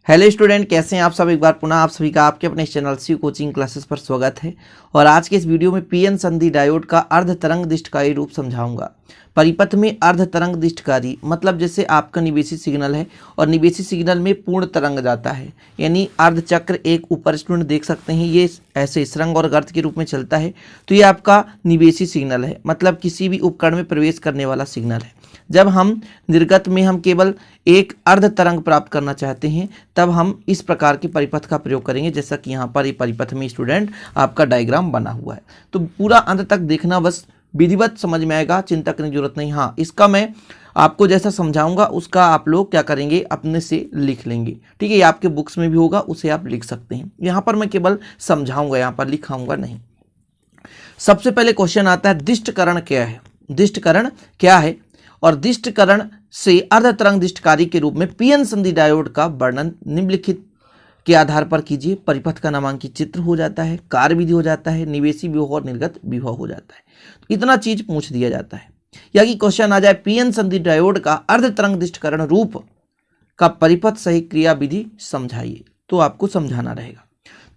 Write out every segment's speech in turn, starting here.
Hello student, कैसे हैं आप सब। एक बार पुनः आप सभी का आपके अपने चैनल सी कोचिंग क्लासेस पर स्वागत है। और आज के इस वीडियो में पीएन संधि डायोड का अर्ध तरंग दिष्टकारी रूप समझाऊंगा। परिपथ में अर्ध तरंग दिष्टकारी मतलब जैसे आपका निवेशी सिग्नल है और निवेशी सिग्नल में पूर्ण तरंग जाता है, यानी अर्ध चक्र एक ऊपर स्टूडेंट देख सकते हैं, ये ऐसे सुरंग और गर्त के रूप में चलता है। तो ये आपका निवेशी सिग्नल है, मतलब किसी भी उपकरण में प्रवेश करने वाला सिग्नल है। जब हम निर्गत में हम केवल एक अर्ध तरंग प्राप्त करना चाहते हैं तब हम इस प्रकार के परिपथ का प्रयोग करेंगे, जैसा कि यहाँ पर ये परिपथ में स्टूडेंट आपका डायग्राम बना हुआ है। तो पूरा अंत तक देखना, बस विधिवत समझ में आएगा, चिंता करने की जरूरत नहीं। हाँ, इसका मैं आपको जैसा समझाऊंगा उसका आप लोग क्या करेंगे, अपने से लिख लेंगे। ठीक है, ये आपके बुक्स में भी होगा, उसे आप लिख सकते हैं। यहाँ पर मैं केवल समझाऊंगा, यहाँ पर लिखाऊंगा नहीं। सबसे पहले क्वेश्चन आता है दिष्टकरण क्या है। दिष्टकरण क्या है और दिष्टकरण से अर्ध तरंग दिष्टकारी के रूप में पीएन संधि डायोड का वर्णन निम्नलिखित के आधार पर कीजिए। परिपथ का नामांकित चित्र हो जाता है, कार्य विधि हो जाता है, निवेशी विभव और निर्गत विभव हो जाता है। इतना चीज पूछ दिया जाता है। या कि क्वेश्चन आ जाए पीएन संधि डायोड का अर्ध तरंग दिष्टकरण रूप का परिपथ सही क्रिया विधि समझाइए, तो आपको समझाना रहेगा।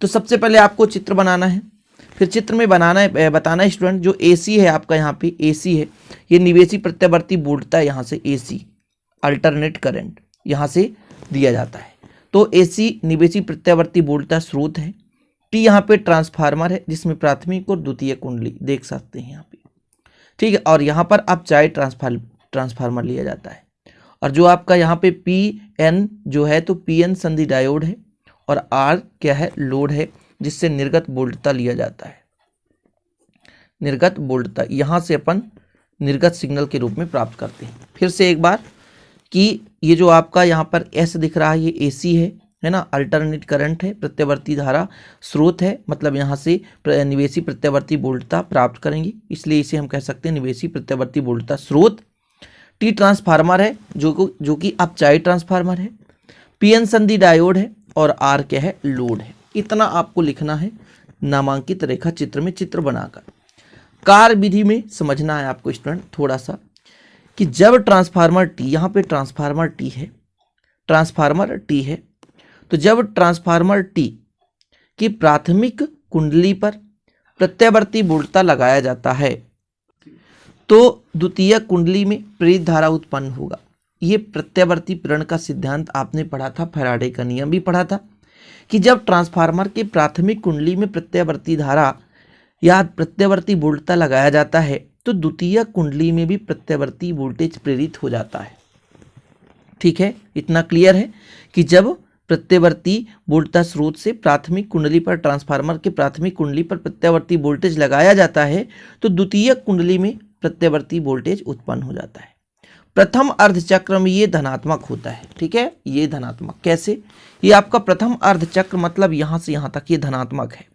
तो सबसे पहले आपको चित्र बनाना है, फिर चित्र में बताना है स्टूडेंट, जो एसी है आपका, यहाँ पे एसी है, ये निवेशी प्रत्यावर्ती वोल्टता है, यहाँ से एसी अल्टरनेट करंट यहाँ से दिया जाता है। तो एसी निवेशी प्रत्यावर्ती वोल्टता स्रोत है। टी यहाँ पे ट्रांसफार्मर है जिसमें प्राथमिक और द्वितीय कुंडली देख सकते हैं यहाँ पे। ठीक है, और यहाँ पर अब चाहे ट्रांसफार्मर लिया जाता है। और जो आपका यहाँ पे पी एन जो है, तो पी एन संधि डायोड है और आर क्या है, लोड है, जिससे निर्गत वोल्टता लिया जाता है। निर्गत वोल्टता यहाँ से अपन निर्गत सिग्नल के रूप में प्राप्त करते हैं। फिर से एक बार कि ये जो आपका यहाँ पर एस दिख रहा है, ये एसी है ना, अल्टरनेट करंट है, प्रत्यावर्ती धारा स्रोत है, मतलब यहाँ से निवेशी प्रत्यावर्ती वोल्टता प्राप्त करेंगे, इसलिए इसे हम कह सकते हैं निवेशी प्रत्यावर्ती वोल्टता स्रोत। टी ट्रांसफार्मर है जो कि अपचायी ट्रांसफार्मर है। पीएन संधि डायोड है और आर क्या है, लोड है। इतना आपको लिखना है नामांकित रेखा चित्र में, चित्र बनाकर। कार्य विधि में समझना है आपको स्टूडेंट थोड़ा सा, कि जब ट्रांसफार्मर टी, यहाँ पे ट्रांसफार्मर टी है, ट्रांसफार्मर टी है, तो जब ट्रांसफार्मर टी की प्राथमिक कुंडली पर प्रत्यावर्ती वोल्टता लगाया जाता है तो द्वितीय कुंडली में प्रेरित धारा उत्पन्न होगा। ये प्रत्यावर्ती प्रेरण का सिद्धांत आपने पढ़ा था, फैराडे का नियम भी पढ़ा था, कि जब ट्रांसफार्मर के प्राथमिक कुंडली में प्रत्यावर्ती धारा या प्रत्यावर्ती वोल्टता लगाया जाता है तो द्वितीय कुंडली में भी प्रत्यावर्ती वोल्टेज प्रेरित हो जाता है। ठीक है, इतना क्लियर है कि जब प्रत्यावर्ती वोल्टता स्रोत से प्राथमिक कुंडली पर, ट्रांसफार्मर के प्राथमिक कुंडली पर प्रत्यावर्ती वोल्टेज लगाया जाता है तो द्वितीय कुंडली में प्रत्यावर्ती वोल्टेज उत्पन्न हो जाता है। प्रथम अर्धचक्र में ये धनात्मक होता है। ठीक है, ये धनात्मक कैसे, ये आपका प्रथम अर्धचक्र मतलब यहां से यहां तक ये धनात्मक है,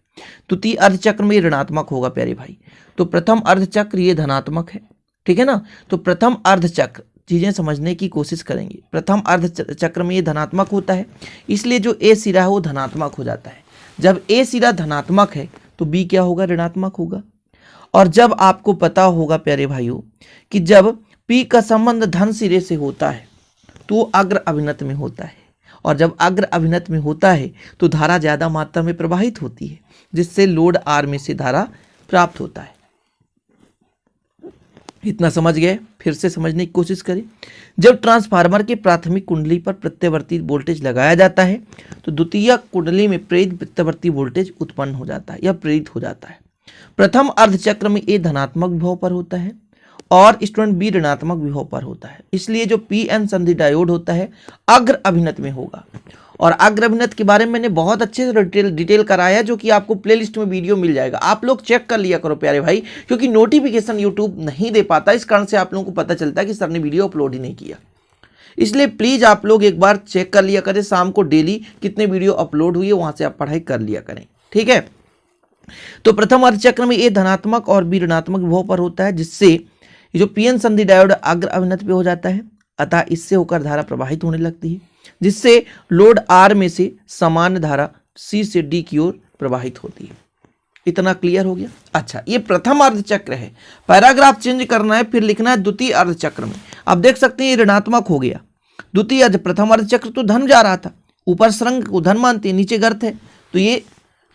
द्वितीय अर्धचक्र में ये ऋणात्मक होगा प्यारे भाई। तो प्रथम अर्धचक्र ये धनात्मक है, ठीक है ना। तो प्रथम अर्धचक्र चीजें समझने की कोशिश करेंगे। प्रथम अर्धचक्र में ये धनात्मक होता है, इसलिए जो ए सिरा है वो धनात्मक हो जाता है। जब ए सिरा धनात्मक है तो बी क्या होगा, ऋणात्मक होगा। और जब आपको पता होगा प्यारे भाइयों कि जब पी का संबंध धन सिरे से होता है तो अग्र अभिनत में होता है, और जब अग्र अभिनत में होता है तो धारा ज्यादा मात्रा में प्रवाहित होती है, जिससे लोड आर में से धारा प्राप्त होता है। इतना समझ गए, फिर से समझने की कोशिश करें। जब ट्रांसफार्मर के प्राथमिक कुंडली पर प्रत्यावर्ती वोल्टेज लगाया जाता है तो द्वितीय कुंडली में प्रेरित प्रत्यावर्ती वोल्टेज उत्पन्न हो जाता है या प्रेरित हो जाता है। प्रथम अर्धचक्र में ए धनात्मक विभव पर होता है और स्टूडेंट बी ऋणात्मक विभव पर होता है, इसलिए जो पी एन संधि डायोड होता है अग्र अभिनत में होगा। और अग्र अभिनत के बारे में मैंने बहुत अच्छे से डिटेल कराया, जो कि आपको प्लेलिस्ट में वीडियो मिल जाएगा, आप लोग चेक कर लिया करो प्यारे भाई, क्योंकि नोटिफिकेशन यूट्यूब नहीं दे पाता, इस कारण से आप लोगों को पता चलता है कि सर ने वीडियो अपलोड ही नहीं किया। इसलिए प्लीज आप लोग एक बार चेक कर लिया करें, शाम को डेली कितने वीडियो अपलोड हुई है वहां से आप पढ़ाई कर लिया करें। ठीक है, तो प्रथम अर्धचक्र में ए धनात्मक और बी ऋणात्मक विभव पर होता है, जिससे जो पीएन संधि डायोड अग्र अभिनत पे हो जाता है, अतः इससे होकर धारा प्रवाहित होने लगती है, जिससे लोड आर में से समान धारा सी से डी की ओर प्रवाहित होती है। इतना क्लियर हो गया। अच्छा, ये प्रथम अर्धचक्र है, पैराग्राफ चेंज करना है, फिर लिखना है द्वितीय अर्धचक्र में। आप देख सकते हैं ये ऋणात्मक हो गया, द्वितीय प्रथम अर्धचक्र तो धन जा रहा था, ऊपर सृंग को धन मानते हैं, नीचे गर्त है, तो ये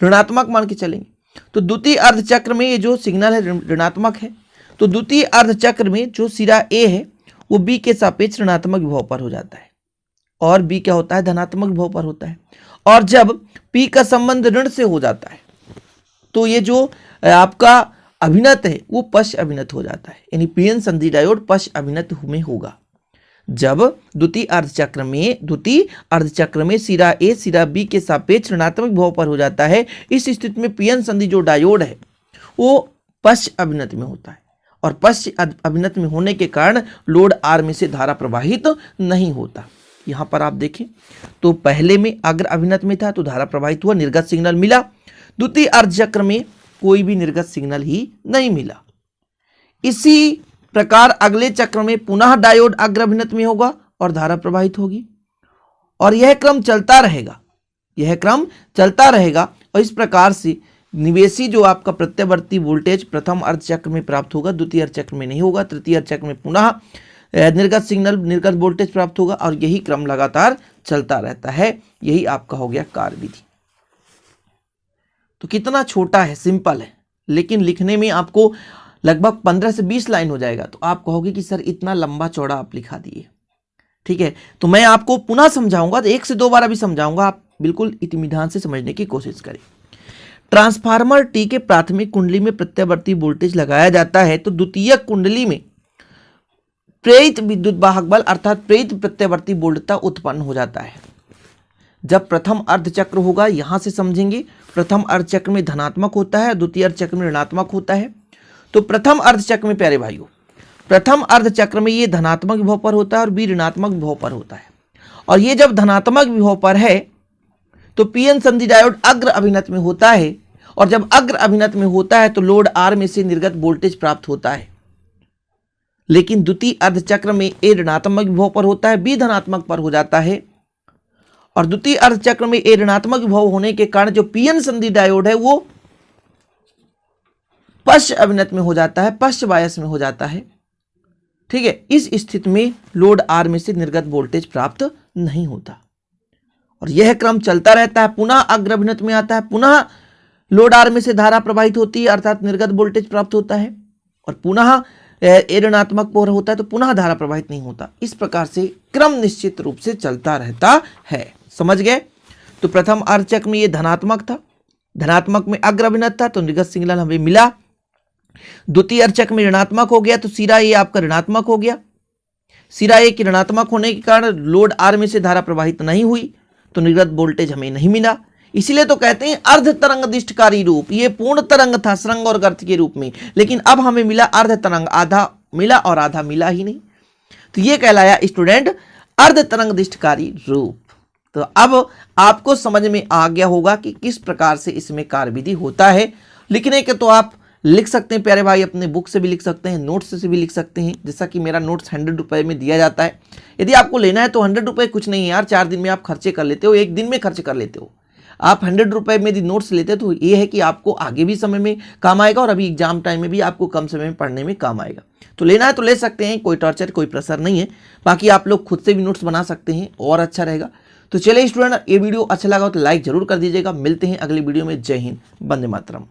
ऋणात्मक मान के चलेंगे। तो द्वितीय अर्धचक्र में ये जो सिग्नल है ऋणात्मक है, तो द्वितीय अर्धचक्र में जो सिरा ए है वो बी के सापेक्ष ऋणात्मक विभव पर हो जाता है और बी क्या होता है, धनात्मक विभव पर होता है। और जब पी का संबंध ऋण से हो जाता है तो ये जो आपका अभिनत है वो पश्च अभिनत हो जाता है, यानी पीएन संधि डायोड पश्च अभिनत में होगा। जब द्वितीय अर्धचक्र में सिरा ए सिरा बी के सापेक्ष ऋणात्मक विभव पर हो जाता है, इस स्थिति में पीएन संधि जो डायोड है वो पश्च अभिनत में होता है और पश्च अभिनत में होने के कारण लोड आर में से धारा प्रवाहित नहीं होता। यहां पर आप देखें तो पहले में अग्र अभिनत में था तो धारा प्रवाहित हुआ, निर्गत सिग्नल मिला। द्वितीय अर्धचक्र में कोई भी निर्गत सिग्नल ही नहीं मिला। इसी प्रकार अगले चक्र में पुनः डायोड अग्र अभिनत में होगा और धारा प्रवाहित होगी और यह क्रम चलता रहेगा और इस प्रकार से निवेशी जो आपका प्रत्यावर्ती वोल्टेज प्रथम अर्धचक्र में प्राप्त होगा, द्वितीय अर्धचक्र में नहीं होगा, तृतीय अर्धचक्र में पुनः निर्गत सिग्नल निर्गत वोल्टेज प्राप्त होगा और यही क्रम लगातार चलता रहता है। यही आपका हो गया कार्य विधि। तो कितना छोटा है, सिंपल है, लेकिन लिखने में आपको लगभग 15 से 20 लाइन हो जाएगा। तो आप कहोगे कि सर इतना लंबा चौड़ा आप लिखा दिए, ठीक है। तो मैं आपको पुनः समझाऊंगा, तो 1 से 2 बार अभी समझाऊंगा, आप बिल्कुल इत्मीनान से समझने की कोशिश करें। ट्रांसफार्मर टी के प्राथमिक कुंडली में प्रत्यावर्ती वोल्टेज लगाया जाता है तो द्वितीयक कुंडली में प्रेरित विद्युत वाहक बल अर्थात प्रेरित प्रत्यावर्ती वोल्टता उत्पन्न हो जाता है। जब प्रथम अर्धचक्र होगा, यहां से समझेंगे, प्रथम अर्धचक्र में धनात्मक होता है, द्वितीय अर्धचक्र में ऋणात्मक होता है। तो प्रथम अर्धचक्र में प्यारे भाइयों, प्रथम अर्धचक्र में ये धनात्मक विभव पर होता है और बी ऋणात्मक विभव पर होता है। और ये जब धनात्मक विभव पर है तो पीएन संधि डायोड अग्र अभिनत में होता है और जब अग्र अभिनत में होता है तो लोड आर में से निर्गत वोल्टेज प्राप्त होता है। लेकिन द्वितीय अर्धचक्र में ए ऋणात्मक विभव पर होता है, बी धनात्मक पर हो जाता है और द्वितीय अर्धचक्र में ए ऋणात्मक विभव होने के कारण जो पीएन संधि डायोड है वो पश्च अभिनत में हो जाता है, पश्च बायस में हो जाता है, ठीक है। इस स्थिति में लोड आर में से निर्गत वोल्टेज प्राप्त नहीं होता और यह क्रम चलता रहता है। पुनः अग्र अभिनत में आता है, पुनः लोड आर में से धारा प्रवाहित होती है अर्थात निर्गत वोल्टेज प्राप्त होता है और पुनः ए ऋणात्मक पर होता है तो पुनः धारा प्रवाहित नहीं होता। इस प्रकार से क्रम निश्चित रूप से चलता रहता है। समझ गए? तो प्रथम अर्धचक्र में ये धनात्मक था, धनात्मक में अग्र अभिनत था तो निर्गत सिग्नल हमें मिला। द्वितीय अर्धचक्र में ऋणात्मक हो गया तो सिरा ए आपका ऋणात्मक हो गया। सिरा ए के ऋणात्मक होने के कारण लोड आर में से धारा प्रवाहित नहीं हुई तो निर्गत वोल्टेज हमें नहीं मिला। इसीलिए तो कहते हैं अर्ध तरंग दिष्टकारी रूप। ये पूर्ण तरंग था सृंग और गर्त के रूप में, लेकिन अब हमें मिला अर्ध तरंग, आधा मिला और आधा मिला ही नहीं। तो ये कहलाया स्टूडेंट अर्ध तरंग दिष्टकारी रूप। तो अब आपको समझ में आ गया होगा कि किस प्रकार से इसमें कार्यविधि होता है। लिखने के तो आप लिख सकते हैं प्यारे भाई, अपने बुक से भी लिख सकते हैं, नोट्स से भी लिख सकते हैं। जैसा कि मेरा नोट्स 100 रुपये में दिया जाता है। यदि आपको लेना है तो 100 रुपये कुछ नहीं है यार, 4 दिन में आप खर्चे कर लेते हो, 1 दिन में खर्च कर लेते हो। आप 100 रुपये में यदि नोट्स लेते हो तो ये है कि आपको आगे भी समय में काम आएगा और अभी एग्जाम टाइम में भी आपको कम समय में पढ़ने में काम आएगा। तो लेना है तो ले सकते हैं, कोई टॉर्चर कोई प्रेशर नहीं है। बाकी आप लोग खुद से भी नोट्स बना सकते हैं और अच्छा रहेगा। तो चलिए स्टूडेंट, ये वीडियो अच्छा लगा हो तो लाइक जरूर कर दीजिएगा। मिलते हैं अगली वीडियो में। जय हिंद, वंदे मातरम।